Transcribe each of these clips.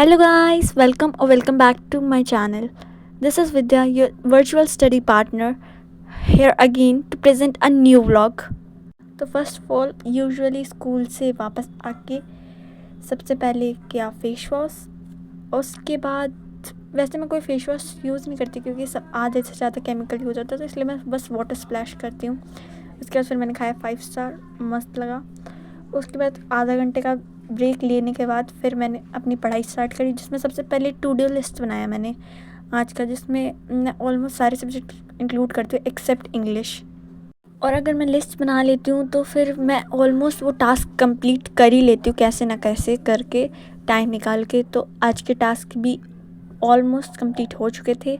Hello guys, welcome back to my channel. This is Vidya, your virtual study partner, here again to present a new vlog. तो first of all usually school से वापस आके सबसे पहले किया face wash और उसके बाद वैसे मैं कोई फेस वॉश यूज़ नहीं करती क्योंकि सब आधे से ज़्यादा केमिकल यूज़ होता है, तो इसलिए मैं बस वाटर स्प्लैश करती हूँ। उसके बाद फिर मैंने खाया 5 स्टार, मस्त लगा। उसके बाद आधा घंटे का ब्रेक लेने के बाद फिर मैंने अपनी पढ़ाई स्टार्ट करी, जिसमें सबसे पहले टू डू लिस्ट बनाया मैंने आज का, जिसमें मैं ऑलमोस्ट सारे सब्जेक्ट इंक्लूड करती हूँ एक्सेप्ट इंग्लिश। और अगर मैं लिस्ट बना लेती हूँ तो फिर मैं ऑलमोस्ट वो टास्क कंप्लीट कर ही लेती हूँ कैसे ना कैसे करके, टाइम निकाल के। तो आज के टास्क भी ऑलमोस्ट कंप्लीट हो चुके थे।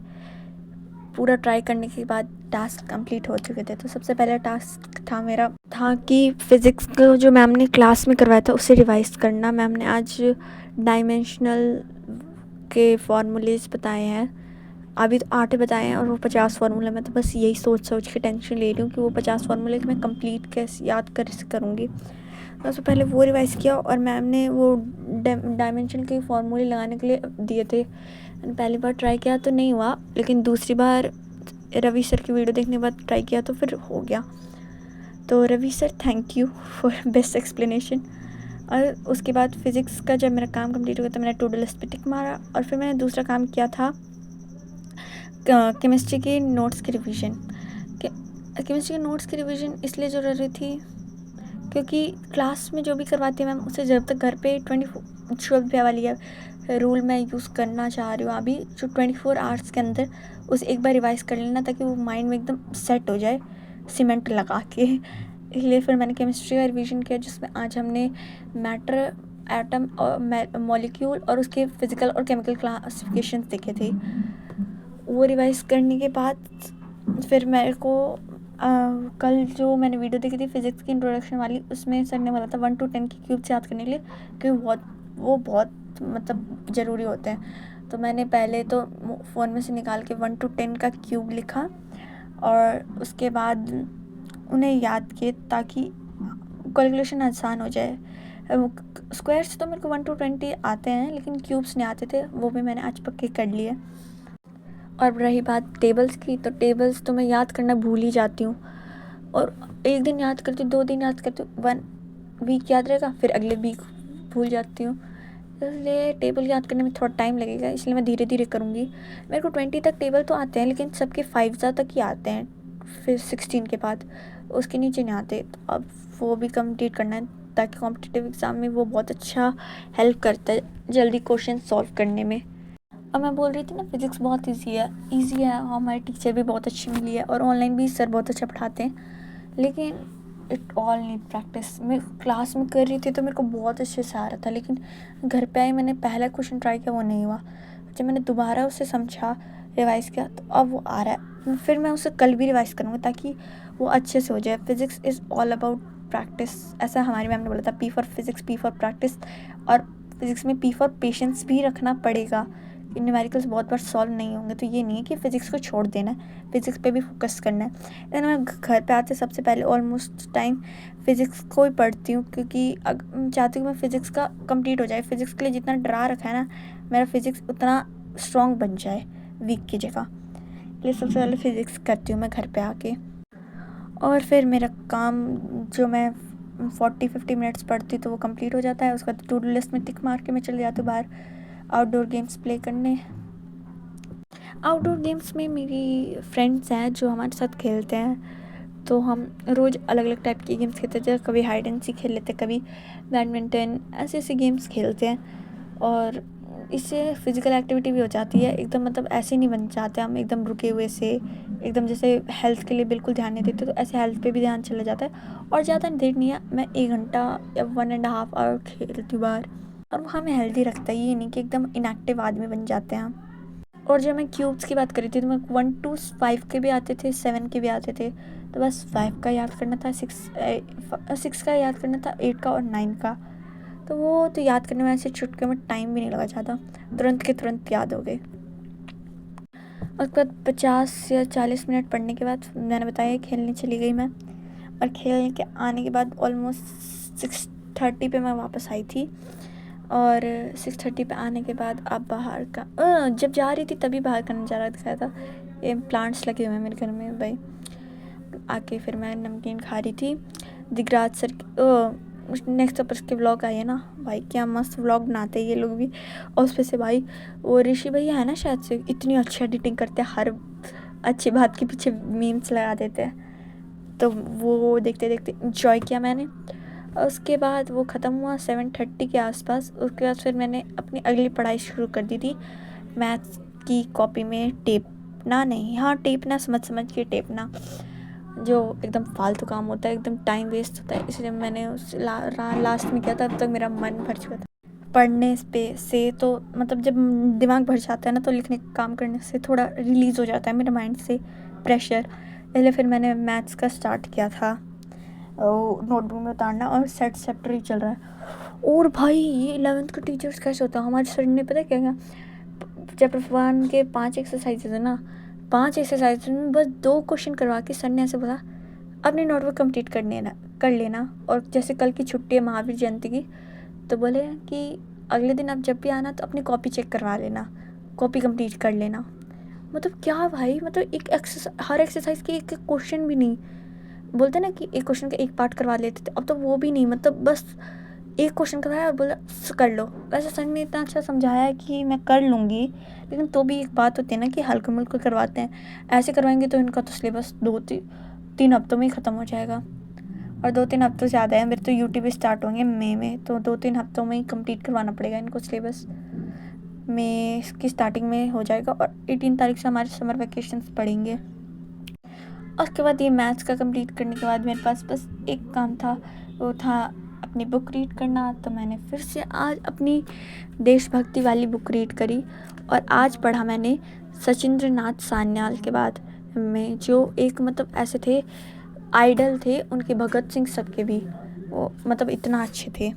पूरा ट्राई करने के बाद टास्क कंप्लीट हो चुके थे। तो सबसे पहला टास्क था मेरा कि फ़िज़िक्स का जो मैम ने क्लास में करवाया था उसे रिवाइज़ करना। मैम ने आज डायमेंशनल के फार्मूलेज बताए हैं, अभी तो 8 बताए हैं और वो 50 फार्मूला। मैं तो बस यही सोच के टेंशन ले रही हूँ कि वो 50 फार्मूले मैं कंप्लीट कैसे याद कैसे करूँगी। तो सबसे पहले वो रिवाइज़ किया और मैम ने वो डायमेंशन के फार्मूले लगाने के लिए दिए थे। मैंने पहली बार ट्राई किया तो नहीं हुआ, लेकिन दूसरी बार रवि सर की वीडियो देखने के बाद ट्राई किया तो फिर हो गया। तो Ravi sir, thank you for best explanation. और उसके बाद फ़िज़िक्स का जब मेरा काम कंप्लीट हो गया तो मैंने टू डू लिस्ट पे टिक मारा और फिर मैंने दूसरा काम किया था केमिस्ट्री के नोट्स की रिवीजन। केमिस्ट्री के नोट्स की रिवीजन इसलिए ज़रूरी थी क्योंकि क्लास में जो भी करवाती है मैम, उसे जब तक घर पे 24 वाली है रूल मैं यूज़ करना चाह रही हूँ अभी, जो 24 आवर्स के अंदर उसे एक बार रिवाइज़ कर लेना ताकि वो माइंड में एकदम सेट हो जाए सीमेंट लगा के। इसलिए फिर मैंने केमिस्ट्री का रिवीजन किया, जिसमें आज हमने मैटर, एटम और मॉलिक्यूल और उसके फिज़िकल और केमिकल क्लासिफिकेशन देखे थे। वो रिवाइज़ करने के बाद फिर मेरे को कल जो मैंने वीडियो देखी थी फ़िज़िक्स की इंट्रोडक्शन वाली, उसमें सर ने बोला था 1 to 10 की क्यूब्स याद करने के लिए, क्योंकि वो बहुत मतलब ज़रूरी होते हैं। तो मैंने पहले तो फ़ोन में से निकाल के 1 to 10 का क्यूब लिखा और उसके बाद उन्हें याद किए ताकि कैलकुलेशन आसान हो जाए। स्क्वायर्स तो मेरे को 1 to 20 आते हैं, लेकिन क्यूब्स नहीं आते थे, वो भी मैंने आज पक्के कर लिए। और रही बात टेबल्स की, तो टेबल्स तो मैं याद करना भूल ही जाती हूँ और एक दिन याद करती हूँ, 2 दिन याद करती हूँ, 1 वीक याद रहेगा, फिर अगले वीक भूल जाती हूँ। इसलिए टेबल याद करने में थोड़ा टाइम लगेगा, इसलिए मैं धीरे धीरे करूँगी। मेरे को 20 तक टेबल तो आते हैं, लेकिन सबके 5 तक ही आते हैं, फिर 16 के बाद उसके नीचे नहीं आते। तो अब वो भी कंप्लीट करना है ताकि कॉम्पिटिटिव एग्ज़ाम में वो बहुत अच्छा हेल्प करता है जल्दी क्वेश्चन सॉल्व करने में। अब मैं बोल रही थी ना फ़िज़िक्स बहुत ईज़ी है और हमारी टीचर भी बहुत अच्छी मिली है और ऑनलाइन भी सर बहुत अच्छा पढ़ाते हैं, लेकिन इट ऑल नीड प्रैक्टिस। मैं क्लास में कर रही थी तो मेरे को बहुत अच्छे से आ रहा था, लेकिन घर पे आई मैंने पहला क्वेश्चन ट्राई किया, वो नहीं हुआ। जब मैंने दोबारा उसे समझा, रिवाइज़ किया, तो अब वो आ रहा है। फिर मैं उसे कल भी रिवाइज़ करूँगी ताकि वो अच्छे से हो जाए। Physics is all about practice, ऐसा हमारी मैम ने बोला था, P for physics, P for practice. और फिज़िक्स में P फॉर पेशेंस भी रखना पड़ेगा। न्यूमेरिकल्स बहुत बार सॉल्व नहीं होंगे, तो ये नहीं है कि फ़िज़िक्स को छोड़ देना है, फ़िज़िक्स पे भी फोकस करना है। देन मैं घर पे आते सबसे पहले ऑलमोस्ट टाइम फ़िज़िक्स को ही पढ़ती हूँ, क्योंकि चाहती हूँ मैं फ़िज़िक्स का कंप्लीट हो जाए। फ़िज़िक्स के लिए जितना डरा रखा है ना, मेरा फ़िज़िक्स उतना स्ट्रॉन्ग बन जाए वीक की जगह। इसलिए सबसे पहले फ़िज़िक्स करती हूँ मैं घर पे आके। और फिर मेरा काम जो मैं 40-50 मिनट्स पढ़ती तो वो कंप्लीट हो जाता है। उसके बाद टू डू लिस्ट में टिक मार के मैं चली जाती हूँ बाहर आउटडोर गेम्स प्ले करने। आउटडोर गेम्स में मेरी फ्रेंड्स हैं जो हमारे साथ खेलते हैं, तो हम रोज़ अलग अलग टाइप की गेम्स खेलते थे। कभी हाइड एंड सीक खेल लेते, कभी बैडमिंटन, ऐसे ऐसे गेम्स खेलते हैं। और इससे फ़िज़िकल एक्टिविटी भी हो जाती है एकदम, मतलब ऐसे नहीं बन जाते हम एकदम रुके हुए से, एकदम जैसे हेल्थ के लिए बिल्कुल ध्यान नहीं देते, तो ऐसे हेल्थ पे भी ध्यान चला जाता है। और ज़्यादा देर नहीं है, मैं 1 घंटा या 1.5 आवर खेलती हूँ बाहर, और वो हमें हेल्दी रखता है, ये नहीं कि एकदम इनएक्टिव आदमी बन जाते हैं हम। और जब मैं क्यूब्स की बात करी थी तो मैं 1 to 5 के भी आते थे, 7 के भी आते थे। तो बस 5 का याद करना था, 6 का याद करना था, 8 का और 9 का। तो वो तो याद करने में ऐसे चुटकियों में टाइम भी नहीं लगा ज़्यादा, तुरंत के तुरंत याद हो गए। उसके बाद 50 या 40 मिनट पढ़ने के बाद मैंने बताया खेलने चली गई मैं, और खेल के आने के बाद ऑलमोस्ट 6:30 पे मैं वापस आई थी। और 6:30 पे आने के बाद आप बाहर का जब जा रही थी तभी बाहर का नज़ारा दिखाया था। ये प्लांट्स लगे हुए हैं मेरे घर में भाई। आके फिर मैं नमकीन खा रही थी। दिगराज सर नेक्स्ट ऊपर के व्लॉग आए ना भाई, क्या मस्त व्लॉग बनाते हैं ये लोग भी। और उस पर से भाई वो ऋषि भैया है ना शायद से, इतनी अच्छी एडिटिंग करते हैं, हर अच्छी बात के पीछे मीम्स लगा देते हैं। तो वो देखते देखते इंजॉय किया मैंने। और उसके बाद वो ख़त्म हुआ 7:30 के आसपास। उसके बाद फिर मैंने अपनी अगली पढ़ाई शुरू कर दी थी। मैथ्स की कॉपी में टेपना नहीं, हाँ टेपना समझ के टेपना, जो एकदम फालतू काम होता है, एकदम टाइम वेस्ट होता है। इसलिए मैंने उस लास्ट में किया था। तब तक मेरा मन भर चुका था पढ़ने पे से। तो मतलब जब दिमाग भर जाता है ना तो लिखने का काम करने से थोड़ा रिलीज़ हो जाता है मेरे माइंड से प्रेशर। इसलिए फिर मैंने मैथ्स का स्टार्ट किया था नोटबुक में उतारना, और सेट चैप्टर ही चल रहा है। और भाई ये 11th के टीचर्स कैसे होता है, हमारे सर ने पता क्या क्या, चैप्टर 1 के 5 एक्सरसाइजेज है ना, 5 एक्सरसाइज में बस 2 क्वेश्चन करवा के सर ने ऐसे बोला अपनी नोटबुक कंप्लीट कर लेना। और जैसे कल की छुट्टी है महावीर जयंती की, तो बोले कि अगले दिन आप जब भी आना तो अपनी कॉपी चेक करवा लेना, कॉपी कंप्लीट कर लेना। मतलब क्या भाई, मतलब हर एक्सरसाइज की एक क्वेश्चन भी नहीं, बोलते ना कि एक क्वेश्चन का एक पार्ट करवा लेते थे, अब तो वो भी नहीं, मतलब बस एक क्वेश्चन करवाया और बोला कर लो। वैसे सर ने इतना अच्छा समझाया है कि मैं कर लूँगी, लेकिन तो भी एक बात होती है ना कि हल्का मुल्का करवाते हैं। ऐसे करवाएंगे तो इनका तो सिलेबस 2-3 हफ्तों में ही ख़त्म हो जाएगा। और 2-3 हफ्तों ज़्यादा है, मेरे तो यूटी स्टार्ट होंगे मई में, तो 2-3 हफ्तों में ही कंप्लीट करवाना पड़ेगा इनको सिलेबस। मई की स्टार्टिंग में हो जाएगा और 18 तारीख से हमारे समर वैकेशंस पड़ेंगे। उसके बाद ये मैथ्स का कंप्लीट करने के बाद मेरे पास बस एक काम था, वो था अपनी बुक रीड करना। तो मैंने फिर से आज अपनी देशभक्ति वाली बुक रीड करी, और आज पढ़ा मैंने सचिंद्र नाथ सान्याल के बाद में, जो एक मतलब ऐसे थे, आइडल थे उनके, भगत सिंह सबके भी, वो मतलब इतना अच्छे थे।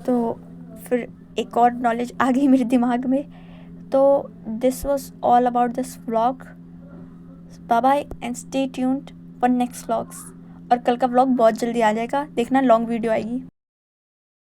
तो फिर एक और नॉलेज आ गई मेरे दिमाग में। तो this was all about this vlog. Bye bye and stay tuned for next vlogs. और कल का व्लॉग बहुत जल्दी आ जाएगा, देखना लॉन्ग वीडियो आएगी।